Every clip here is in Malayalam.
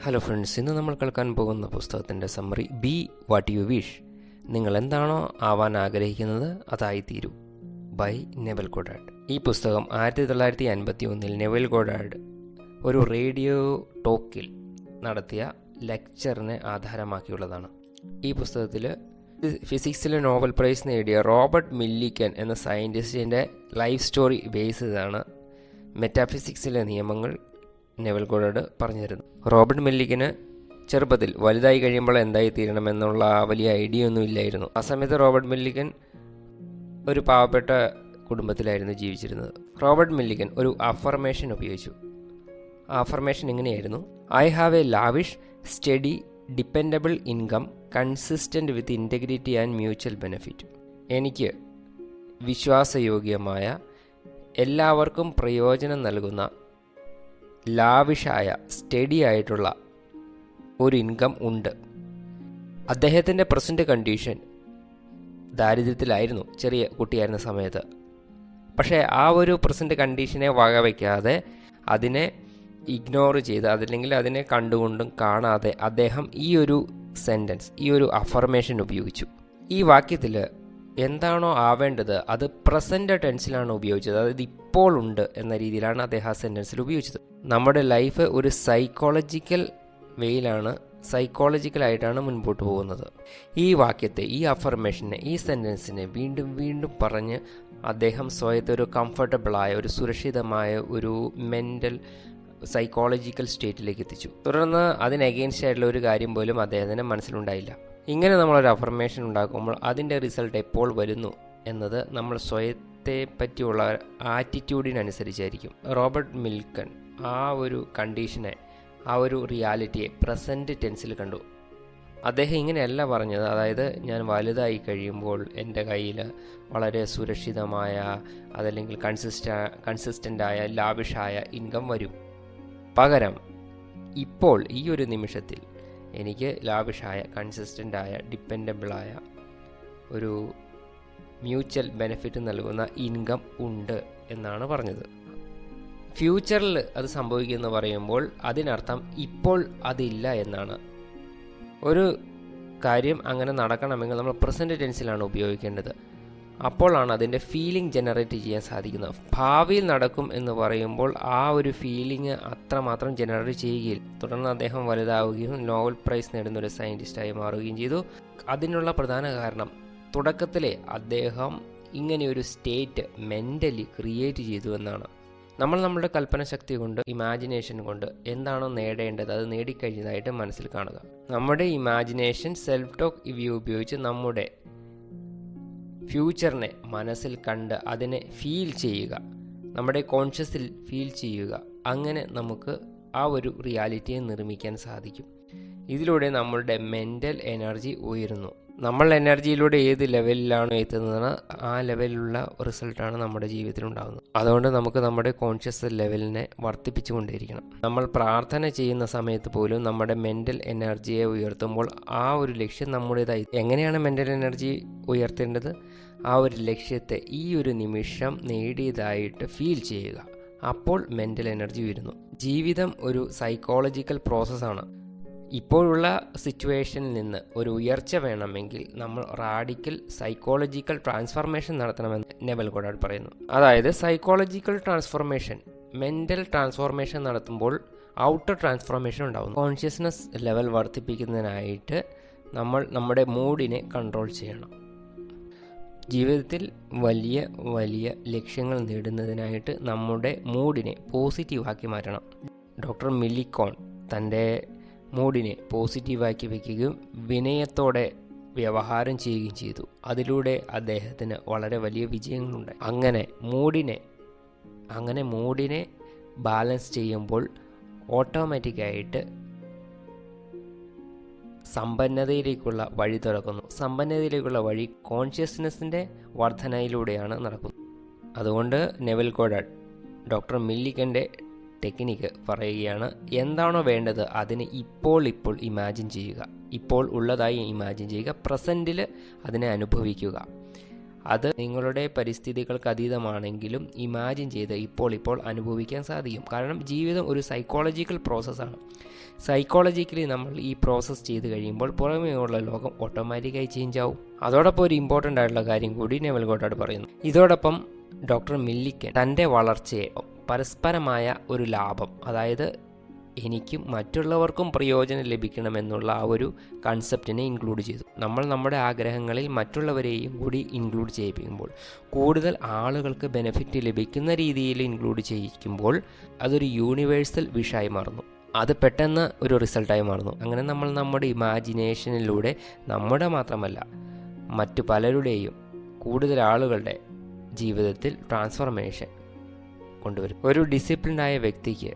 ഹലോ ഫ്രണ്ട്സ്, ഇന്ന് നമ്മൾ കേൾക്കാൻ പോകുന്ന പുസ്തകത്തിൻ്റെ summary B what you wish. നിങ്ങൾ എന്താണോ ആവാൻ ആഗ്രഹിക്കുന്നത് അതായിത്തീരൂ ബൈ നെവൽ ഗോഡാർഡ്. ഈ പുസ്തകം 1951 നെവൽ ഗോഡാർഡ് ഒരു റേഡിയോ ടോക്കിൽ നടത്തിയ ലെക്ചറിനെ ആധാരമാക്കിയുള്ളതാണ്. ഈ പുസ്തകത്തിൽ ഫിസിക്സിൽ നോബൽ പ്രൈസ് നേടിയ റോബർട്ട് മില്ലിക്കൻ എന്ന സയൻറ്റിസ്റ്റിൻ്റെ ലൈഫ് സ്റ്റോറി ബേസ് ചെയ്താണ് മെറ്റാഫിസിക്സിലെ നിയമങ്ങൾ നെവൽ ഗോഡാർഡ് പറഞ്ഞു തരുന്നു. റോബർട്ട് മില്ലിക്കന് ചെറുപ്പത്തിൽ വലുതായി കഴിയുമ്പോൾ എന്തായി തീരണമെന്നുള്ള വലിയ ഐഡിയ ഒന്നും ഇല്ലായിരുന്നു. ആ സമയത്ത് റോബർട്ട് മില്ലിക്കൻ ഒരു പാവപ്പെട്ട കുടുംബത്തിലായിരുന്നു ജീവിച്ചിരുന്നത്. റോബർട്ട് മില്ലിക്കൻ ഒരു അഫർമേഷൻ ഉപയോഗിച്ചു. ആ അഫർമേഷൻ ഇങ്ങനെയായിരുന്നു: I have A lavish study dependable income consistent with integrity and mutual benefit. എനിക്ക് വിശ്വാസയോഗ്യമായ, എല്ലാവർക്കും പ്രയോജനം നൽകുന്ന, ലാവിഷായ, സ്റ്റഡി ആയിട്ടുള്ള ഒരു ഇൻകം ഉണ്ട്. അദ്ദേഹത്തിൻ്റെ പ്രസൻറ്റ് കണ്ടീഷൻ ദാരിദ്ര്യത്തിലായിരുന്നു, ചെറിയ കുട്ടിയായിരുന്ന സമയത്ത്. പക്ഷേ ആ ഒരു പ്രസൻറ്റ് കണ്ടീഷനെ വകവയ്ക്കാതെ, അതിനെ ഇഗ്നോർ ചെയ്ത്, അതല്ലെങ്കിൽ അതിനെ കണ്ടുകൊണ്ടും കാണാതെ അദ്ദേഹം ഈ ഒരു സെൻറ്റൻസ്, ഈ ഒരു അഫർമേഷൻ ഉപയോഗിച്ചു. ഈ വാക്യത്തിൽ എന്താണോ ആവേണ്ടത് അത് പ്രസൻറ്റ് ടെൻസിലാണ് ഉപയോഗിച്ചത്. അതായത് ഇപ്പോൾ ഉണ്ട് എന്ന രീതിയിലാണ് അദ്ദേഹം ആ സെൻറ്റൻസിൽ ഉപയോഗിച്ചത്. നമ്മുടെ ലൈഫ് ഒരു സൈക്കോളജിക്കൽ വേയിലാണ്, സൈക്കോളജിക്കലായിട്ടാണ് മുൻപോട്ട് പോകുന്നത്. ഈ വാക്യത്തെ, ഈ അഫർമേഷനെ, ഈ സെൻറ്റൻസിനെ വീണ്ടും വീണ്ടും പറഞ്ഞ് അദ്ദേഹം സ്വയത്തെ ഒരു കംഫർട്ടബിളായ, ഒരു സുരക്ഷിതമായ ഒരു മെൻ്റൽ സൈക്കോളജിക്കൽ സ്റ്റേറ്റിലേക്ക് എത്തിച്ചു. തുടർന്ന് അതിന് അഗെയിൻസ്റ്റ് ആയിട്ടുള്ള ഒരു കാര്യം പോലും അദ്ദേഹത്തിന് മനസ്സിലുണ്ടായില്ല. ഇങ്ങനെ നമ്മളൊരു അഫർമേഷൻ ഉണ്ടാക്കുമ്പോൾ അതിൻ്റെ റിസൾട്ട് എപ്പോൾ വരുന്നു എന്നത് നമ്മൾ സ്വയത്തെ പറ്റിയുള്ള ആറ്റിറ്റ്യൂഡിനനുസരിച്ചായിരിക്കും. റോബർട്ട് മിൽക്കൻ ആ ഒരു കണ്ടീഷനെ, ആ ഒരു റിയാലിറ്റിയെ പ്രസൻറ്റ് ടെൻസിൽ കണ്ടു. അദ്ദേഹം ഇങ്ങനെയല്ല പറഞ്ഞത്, അതായത് ഞാൻ വലുതായി കഴിയുമ്പോൾ എൻ്റെ കയ്യിൽ വളരെ സുരക്ഷിതമായ, അതല്ലെങ്കിൽ കൺസിസ്റ്റൻ്റായ, ലാവിഷായ ഇൻകം വരും. പകരം ഇപ്പോൾ ഈ ഒരു നിമിഷത്തിൽ എനിക്ക് ലാവിഷായ, കൺസിസ്റ്റൻ്റായ, ഡിപ്പെൻഡബിളായ, ഒരു മ്യൂച്വൽ ബെനിഫിറ്റ് നൽകുന്ന ഇൻകം ഉണ്ട് എന്നാണ് പറഞ്ഞത്. ഫ്യൂച്ചറിൽ അത് സംഭവിക്കുമെന്ന് പറയുമ്പോൾ അതിനർത്ഥം ഇപ്പോൾ അതില്ല എന്നാണ്. ഒരു കാര്യം അങ്ങനെ നടക്കണമെങ്കിൽ നമ്മൾ പ്രസൻറ്റ് ടെൻസിലാണ് ഉപയോഗിക്കേണ്ടത്. അപ്പോഴാണ് അതിൻ്റെ ഫീലിംഗ് ജനറേറ്റ് ചെയ്യാൻ സാധിക്കുന്നത്. ഭാവിയിൽ നടക്കും എന്ന് പറയുമ്പോൾ ആ ഒരു ഫീലിംഗ് അത്രമാത്രം ജനറേറ്റ് ചെയ്യുകയില്ല. തുടർന്ന് അദ്ദേഹം വലുതാവുകയും നോബൽ പ്രൈസ് നേടുന്ന ഒരു സയൻറ്റിസ്റ്റായി മാറുകയും ചെയ്തു. അതിനുള്ള പ്രധാന കാരണം തുടക്കത്തിലെ അദ്ദേഹം ഇങ്ങനെയൊരു സ്റ്റേറ്റ് മെൻ്റലി ക്രിയേറ്റ് ചെയ്തു എന്നാണ്. നമ്മൾ നമ്മുടെ കൽപ്പന ശക്തി കൊണ്ട്, ഇമാജിനേഷൻ കൊണ്ട് എന്താണോ നേടേണ്ടത് അത് നേടിക്കഴിഞ്ഞതായിട്ട് മനസ്സിൽ കാണുക. നമ്മുടെ ഇമാജിനേഷൻ, സെൽഫ് ടോക്ക് ഇവ ഉപയോഗിച്ച് നമ്മുടെ ഫ്യൂച്ചറിനെ മനസ്സിൽ കണ്ട് അതിനെ ഫീൽ ചെയ്യുക, നമ്മുടെ കോൺഷ്യസിൽ ഫീൽ ചെയ്യുക. അങ്ങനെ നമുക്ക് ആ ഒരു റിയാലിറ്റിയെ നിർമ്മിക്കാൻ സാധിക്കും. ഇതിലൂടെ നമ്മളുടെ മെൻ്റൽ എനർജി ഉയരുന്നു. നമ്മൾ എനർജിയിലൂടെ ഏത് ലെവലിലാണോ എത്തുന്നത് ആ ലെവലിലുള്ള റിസൾട്ടാണ് നമ്മുടെ ജീവിതത്തിൽ ഉണ്ടാകുന്നത്. അതുകൊണ്ട് നമുക്ക് നമ്മുടെ കോൺഷ്യസ് ലെവലിനെ വർദ്ധിപ്പിച്ചുകൊണ്ടേയിരിക്കണം. നമ്മൾ പ്രാർത്ഥന ചെയ്യുന്ന സമയത്ത് പോലും നമ്മുടെ മെൻ്റൽ എനർജിയെ ഉയർത്തുമ്പോൾ ആ ഒരു ലക്ഷ്യം നമ്മുടേതായി. എങ്ങനെയാണ് മെൻ്റൽ എനർജി ഉയർത്തേണ്ടത്? ആ ഒരു ലക്ഷ്യത്തെ ഈ ഒരു നിമിഷം നേടിയതായിട്ട് ഫീൽ ചെയ്യുക. അപ്പോൾ മെൻ്റൽ എനർജി ഉയരുന്നു. ജീവിതം ഒരു സൈക്കോളജിക്കൽ പ്രോസസ്സാണ്. ഇപ്പോഴുള്ള സിറ്റുവേഷനിൽ നിന്ന് ഒരു ഉയർച്ച വേണമെങ്കിൽ നമ്മൾ റാഡിക്കൽ സൈക്കോളജിക്കൽ ട്രാൻസ്ഫർമേഷൻ നടത്തണമെന്ന് നെവൽ ഗോഡാർഡ് പറയുന്നു. അതായത് സൈക്കോളജിക്കൽ ട്രാൻസ്ഫോർമേഷൻ, മെൻ്റൽ ട്രാൻസ്ഫോർമേഷൻ നടത്തുമ്പോൾ ഔട്ടർ ട്രാൻസ്ഫോർമേഷൻ ഉണ്ടാകുന്നു. കോൺഷ്യസ്നസ് ലെവൽ വർദ്ധിപ്പിക്കുന്നതിനായിട്ട് നമ്മൾ നമ്മുടെ മൂഡിനെ കൺട്രോൾ ചെയ്യണം. ജീവിതത്തിൽ വലിയ വലിയ ലക്ഷ്യങ്ങൾ നേടുന്നതിനായിട്ട് നമ്മുടെ മൂഡിനെ പോസിറ്റീവാക്കി മാറ്റണം. ഡോക്ടർ മില്ലിക്കോൺ തൻ്റെ മൂഡിനെ പോസിറ്റീവാക്കി വയ്ക്കുകയും വിനയത്തോടെ വ്യവഹാരം ചെയ്യുകയും ചെയ്തു. അതിലൂടെ അദ്ദേഹത്തിന് വളരെ വലിയ വിജയങ്ങളുണ്ടായി. അങ്ങനെ മൂഡിനെ ബാലൻസ് ചെയ്യുമ്പോൾ ഓട്ടോമാറ്റിക്കായിട്ട് സമ്പന്നതയിലേക്കുള്ള വഴി തുറക്കുന്നു. സമ്പന്നതയിലേക്കുള്ള വഴി കോൺഷ്യസ്നെസ്സിൻ്റെ വർധനയിലൂടെയാണ് നടക്കുന്നത്. അതുകൊണ്ട് നെവൽ ഗോഡാർഡ് ഡോക്ടർ മില്ലിക്കൻ്റെ ടെക്നിക്ക് പറയുകയാണ്: എന്താണോ വേണ്ടത് അതിനെ ഇപ്പോൾ ഇമാജിൻ ചെയ്യുക, ഇപ്പോൾ ഉള്ളതായി ഇമാജിൻ ചെയ്യുക, പ്രസൻറ്റിൽ അതിനെ അനുഭവിക്കുക. അത് നിങ്ങളുടെ പരിസ്ഥിതികൾക്ക് അതീതമാണെങ്കിലും ഇമാജിൻ ചെയ്ത് ഇപ്പോൾ അനുഭവിക്കാൻ സാധിക്കും. കാരണം ജീവിതം ഒരു സൈക്കോളജിക്കൽ പ്രോസസ്സാണ്. സൈക്കോളജിക്കലി നമ്മൾ ഈ പ്രോസസ്സ് ചെയ്ത് കഴിയുമ്പോൾ പുറമേയുള്ള ലോകം ഓട്ടോമാറ്റിക്കായി ചേഞ്ച് ആവും. അതോടൊപ്പം ഒരു ഇമ്പോർട്ടൻ്റ് ആയിട്ടുള്ള കാര്യം കൂടി നെവിൽ ഗോഡാർഡ് പറയുന്നു. ഇതോടൊപ്പം ഡോക്ടർ മില്ലിക്കൻ തൻ്റെ വളർച്ചയെ പരസ്പരമായ ഒരു ലാഭം, അതായത് എനിക്കും മറ്റുള്ളവർക്കും പ്രയോജനം ലഭിക്കണമെന്നുള്ള ആ ഒരു കൺസെപ്റ്റിനെ ഇൻക്ലൂഡ് ചെയ്തു. നമ്മൾ നമ്മുടെ ആഗ്രഹങ്ങളിൽ മറ്റുള്ളവരെയും കൂടി ഇൻക്ലൂഡ് ചെയ്യിപ്പിക്കുമ്പോൾ, കൂടുതൽ ആളുകൾക്ക് ബെനിഫിറ്റ് ലഭിക്കുന്ന രീതിയിൽ ഇൻക്ലൂഡ് ചെയ്യിക്കുമ്പോൾ അതൊരു യൂണിവേഴ്സൽ വിഷായി മാറുന്നു. അത് പെട്ടെന്ന് ഒരു റിസൾട്ടായി മാറുന്നു. അങ്ങനെ നമ്മൾ നമ്മുടെ ഇമാജിനേഷനിലൂടെ നമ്മുടെ മാത്രമല്ല മറ്റു പലരുടെയും കൂടുതൽ ആളുകളുടെ ജീവിതത്തിൽ ട്രാൻസ്ഫോർമേഷൻ കൊണ്ടുവരും. ഒരു ഡിസിപ്ലിൻഡായ വ്യക്തിക്ക്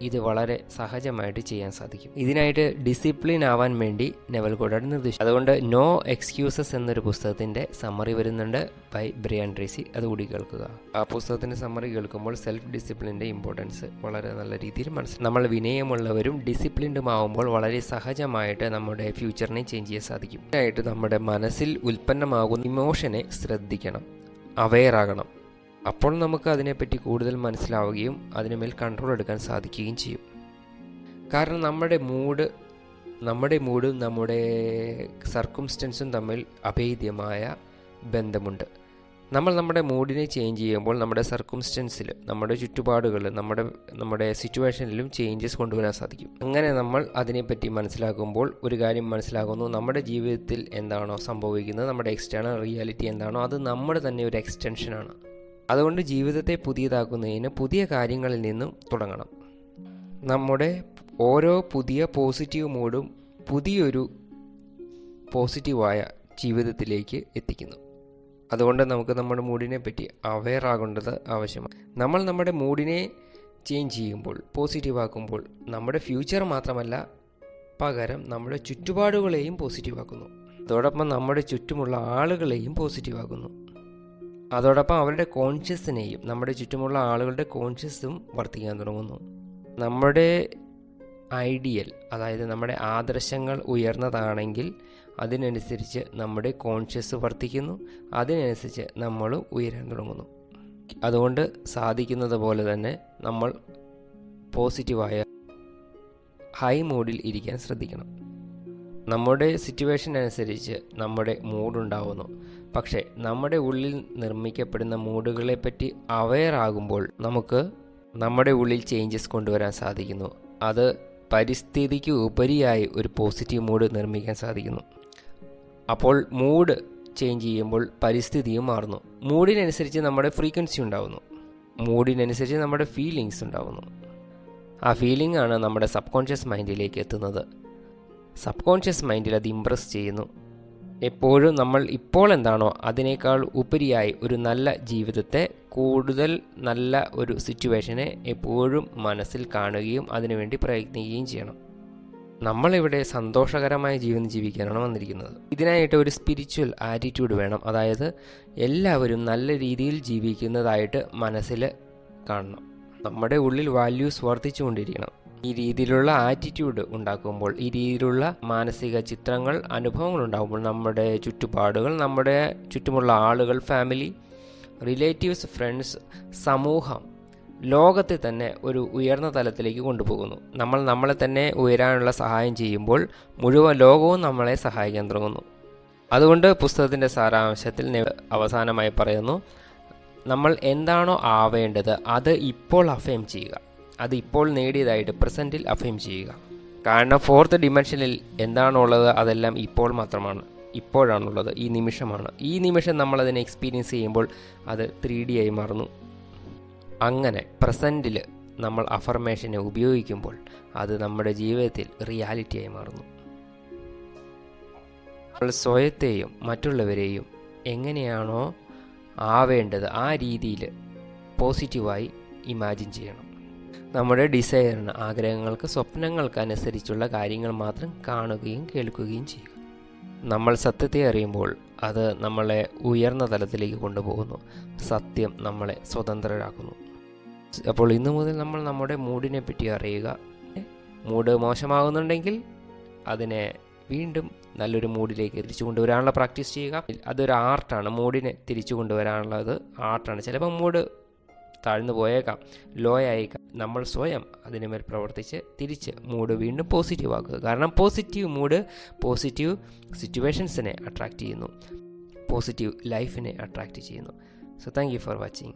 ഇത് വളരെ സഹജമായിട്ട് ചെയ്യാൻ സാധിക്കും. ഇതിനായിട്ട് ഡിസിപ്ലിൻ ആവാൻ വേണ്ടി നെവിൽ ഗോഡാർഡ് നിർദ്ദേശിച്ചു. അതുകൊണ്ട് നോ എക്സ്ക്യൂസസ് എന്നൊരു പുസ്തകത്തിൻ്റെ സമ്മറി വരുന്നുണ്ട് ബൈ ബ്രയാൻ ട്രേസി, അതുകൂടി കേൾക്കുക. ആ പുസ്തകത്തിൻ്റെ സമ്മറി കേൾക്കുമ്പോൾ സെൽഫ് ഡിസിപ്ലിൻ്റെ ഇമ്പോർട്ടൻസ് വളരെ നല്ല രീതിയിൽ മനസ്സിലാക്കും. നമ്മൾ വിനയമുള്ളവരും ഡിസിപ്ലിൻഡും ആവുമ്പോൾ വളരെ സഹജമായിട്ട് നമ്മുടെ ഫ്യൂച്ചറിനെ ചേഞ്ച് ചെയ്യാൻ സാധിക്കും. ഇതിനായിട്ട് നമ്മുടെ മനസ്സിൽ ഉൽപ്പന്നമാകുന്ന ഇമോഷനെ ശ്രദ്ധിക്കണം, അവെയർ ആകണം. അപ്പോൾ നമുക്ക് അതിനെപ്പറ്റി കൂടുതൽ മനസ്സിലാവുകയും അതിനുമേൽ കൺട്രോൾ എടുക്കാൻ സാധിക്കുകയും ചെയ്യും. കാരണം നമ്മുടെ മൂഡും നമ്മുടെ സർക്കംസ്റ്റൻസും തമ്മിൽ അഭേദ്യമായ ബന്ധമുണ്ട്. നമ്മൾ നമ്മുടെ മൂഡിനെ ചേഞ്ച് ചെയ്യുമ്പോൾ നമ്മുടെ സർക്കംസ്റ്റൻസിൽ, നമ്മുടെ ചുറ്റുപാടുകളിൽ, നമ്മുടെ സിറ്റുവേഷനിലും ചേഞ്ചസ് കൊണ്ടുവരാൻ സാധിക്കും. അങ്ങനെ നമ്മൾ അതിനെപ്പറ്റി മനസ്സിലാക്കുമ്പോൾ ഒരു കാര്യം മനസ്സിലാകുന്നു, നമ്മുടെ ജീവിതത്തിൽ എന്താണോ സംഭവിക്കുന്നത്, നമ്മുടെ എക്സ്റ്റേണൽ റിയാലിറ്റി എന്താണോ അത് നമ്മുടെ തന്നെ ഒരു എക്സ്റ്റൻഷനാണ്. അതുകൊണ്ട് ജീവിതത്തെ പുതിയതാക്കുന്നതിന് പുതിയ കാര്യങ്ങളിൽ നിന്നും തുടങ്ങണം. നമ്മുടെ ഓരോ പുതിയ പോസിറ്റീവ് മൂഡും പുതിയൊരു പോസിറ്റീവായ ജീവിതത്തിലേക്ക് എത്തിക്കുന്നു. അതുകൊണ്ട് നമുക്ക് നമ്മുടെ മൂഡിനെ പറ്റി അവെയർ ആകേണ്ടത് ആവശ്യമാണ്. നമ്മൾ നമ്മുടെ മൂഡിനെ ചേഞ്ച് ചെയ്യുമ്പോൾ, പോസിറ്റീവ് ആക്കുമ്പോൾ നമ്മുടെ ഫ്യൂച്ചർ മാത്രമല്ല പകരം നമ്മുടെ ചുറ്റുപാടുകളെയും പോസിറ്റീവ് ആക്കുന്നു. അതോടൊപ്പം നമ്മുടെ ചുറ്റുമുള്ള ആളുകളെയും പോസിറ്റീവ് ആക്കുന്നു. അതോടൊപ്പം അവരുടെ കോൺഷ്യസിനെയും, നമ്മുടെ ചുറ്റുമുള്ള ആളുകളുടെ കോൺഷ്യസും വർദ്ധിക്കാൻ തുടങ്ങുന്നു. നമ്മുടെ ഐഡിയൽ, അതായത് നമ്മുടെ ആദർശങ്ങൾ ഉയർന്നതാണെങ്കിൽ അതിനനുസരിച്ച് നമ്മുടെ കോൺഷ്യസ് വർദ്ധിക്കുന്നു, അതിനനുസരിച്ച് നമ്മളും ഉയരാൻ തുടങ്ങുന്നു. അതുകൊണ്ട് സാധിക്കുന്നത് പോലെ തന്നെ നമ്മൾ പോസിറ്റീവായ ഹൈ മൂഡിൽ ഇരിക്കാൻ ശ്രദ്ധിക്കണം. നമ്മുടെ സിറ്റുവേഷൻ അനുസരിച്ച് നമ്മുടെ മൂഡുണ്ടാവുന്നു. പക്ഷേ നമ്മുടെ ഉള്ളിൽ നിർമ്മിക്കപ്പെടുന്ന മൂഡുകളെപ്പറ്റി അവെയർ ആകുമ്പോൾ നമുക്ക് നമ്മുടെ ഉള്ളിൽ ചേഞ്ചസ് കൊണ്ടുവരാൻ സാധിക്കുന്നു. അത് പരിസ്ഥിതിക്ക് ഉപരിയായി ഒരു പോസിറ്റീവ് മൂഡ് നിർമ്മിക്കാൻ സാധിക്കുന്നു. അപ്പോൾ മൂഡ് ചേഞ്ച് ചെയ്യുമ്പോൾ പരിസ്ഥിതിയും മാറുന്നു. മൂഡിനനുസരിച്ച് നമ്മുടെ ഫ്രീക്വൻസി ഉണ്ടാകുന്നു, മൂഡിനനുസരിച്ച് നമ്മുടെ ഫീലിങ്സ് ഉണ്ടാകുന്നു. ആ ഫീലിംഗ് ആണ് നമ്മുടെ സബ് കോൺഷ്യസ് മൈൻഡിലേക്ക് എത്തുന്നത്. സബ് കോൺഷ്യസ് മൈൻഡിൽ അത് ഇംപ്രസ് ചെയ്യുന്നു. എപ്പോഴും നമ്മൾ ഇപ്പോൾ എന്താണോ അതിനേക്കാൾ ഉപരിയായി ഒരു നല്ല ജീവിതത്തെ, കൂടുതൽ നല്ല ഒരു സിറ്റുവേഷനെ എപ്പോഴും മനസ്സിൽ കാണുകയും അതിനുവേണ്ടി പ്രയത്നിക്കുകയും ചെയ്യണം. നമ്മളിവിടെ സന്തോഷകരമായ ജീവിതം ജീവിക്കാനാണ് വന്നിരിക്കുന്നത്. ഇതിനായിട്ട് ഒരു സ്പിരിച്വൽ ആറ്റിറ്റ്യൂഡ് വേണം. അതായത് എല്ലാവരും നല്ല രീതിയിൽ ജീവിക്കുന്നതായിട്ട് മനസ്സിൽ കാണണം. നമ്മുടെ ഉള്ളിൽ വാല്യൂസ് വർദ്ധിച്ചുകൊണ്ടിരിക്കണം. ഈ രീതിയിലുള്ള ആറ്റിറ്റ്യൂഡ് ഉണ്ടാക്കുമ്പോൾ, ഈ രീതിയിലുള്ള മാനസിക ചിത്രങ്ങൾ, അനുഭവങ്ങൾ ഉണ്ടാകുമ്പോൾ നമ്മുടെ ചുറ്റുപാടുകൾ, നമ്മുടെ ചുറ്റുമുള്ള ആളുകൾ, ഫാമിലി, റിലേറ്റീവ്സ്, ഫ്രണ്ട്സ്, സമൂഹം, ലോകത്തെ തന്നെ ഒരു ഉയർന്ന തലത്തിലേക്ക് കൊണ്ടുപോകുന്നു. നമ്മൾ നമ്മളെ തന്നെ ഉയരാനുള്ള സഹായം ചെയ്യുമ്പോൾ മുഴുവൻ ലോകവും നമ്മളെ സഹായിക്കാൻ തുടങ്ങുന്നു. അതുകൊണ്ട് പുസ്തകത്തിൻ്റെ സാരാംശത്തിൽ അവസാനമായി പറയുന്നു, നമ്മൾ എന്താണോ ആവേണ്ടത് അത് ഇപ്പോൾ അഫേം ചെയ്യുക. അത് ഇപ്പോൾ നേടിയതായിട്ട് പ്രസൻറ്റിൽ അഫേം ചെയ്യുക. കാരണം ഫോർത്ത് ഡിമെൻഷനിൽ എന്താണോ ഉള്ളത് അതെല്ലാം ഇപ്പോൾ മാത്രമാണ്, ഇപ്പോഴാണുള്ളത്, ഈ നിമിഷമാണ്. ഈ നിമിഷം നമ്മളതിനെ എക്സ്പീരിയൻസ് ചെയ്യുമ്പോൾ അത് 3D ആയി മാറുന്നു. അങ്ങനെ പ്രസൻറ്റിൽ നമ്മൾ അഫർമേഷനെ ഉപയോഗിക്കുമ്പോൾ അത് നമ്മുടെ ജീവിതത്തിൽ റിയാലിറ്റിയായി മാറുന്നു. നമ്മൾ സ്വയത്തെയും മറ്റുള്ളവരെയും എങ്ങനെയാണോ ആവേണ്ടത് ആ രീതിയിൽ പോസിറ്റീവായി ഇമാജിൻ ചെയ്യണം. നമ്മുടെ ഡിസയറിന്, ആഗ്രഹങ്ങൾക്ക്, സ്വപ്നങ്ങൾക്ക് അനുസരിച്ചുള്ള കാര്യങ്ങൾ മാത്രം കാണുകയും കേൾക്കുകയും ചെയ്യുക. നമ്മൾ സത്യത്തെ അറിയുമ്പോൾ അത് നമ്മളെ ഉയർന്ന തലത്തിലേക്ക് കൊണ്ടുപോകുന്നു. സത്യം നമ്മളെ സ്വതന്ത്രരാക്കുന്നു. അപ്പോൾ ഇന്നു മുതൽ നമ്മൾ നമ്മുടെ മൂഡിനെ പറ്റി അറിയുക. മൂഡ് മോശമാകുന്നുണ്ടെങ്കിൽ അതിനെ വീണ്ടും നല്ലൊരു മൂഡിലേക്ക് തിരിച്ചു കൊണ്ടുവരാനുള്ള പ്രാക്ടീസ് ചെയ്യുക. അതൊരു ആർട്ടാണ്. മൂഡിനെ തിരിച്ചു കൊണ്ടുവരാനുള്ളത് ആർട്ടാണ്. ചിലപ്പോൾ മൂഡ് താഴ്ന്നു പോയേക്കാം, ലോ ആയേക്കാം. നമ്മൾ സ്വയം അതിനുമേൽ പ്രവർത്തിച്ച് തിരിച്ച് മൂഡ് വീണ്ടും പോസിറ്റീവ് ആക്കുക. കാരണം പോസിറ്റീവ് മൂഡ് പോസിറ്റീവ് സിറ്റുവേഷൻസിനെ അട്രാക്റ്റ് ചെയ്യുന്നു, പോസിറ്റീവ് ലൈഫിനെ അട്രാക്റ്റ് ചെയ്യുന്നു. So thank you for watching.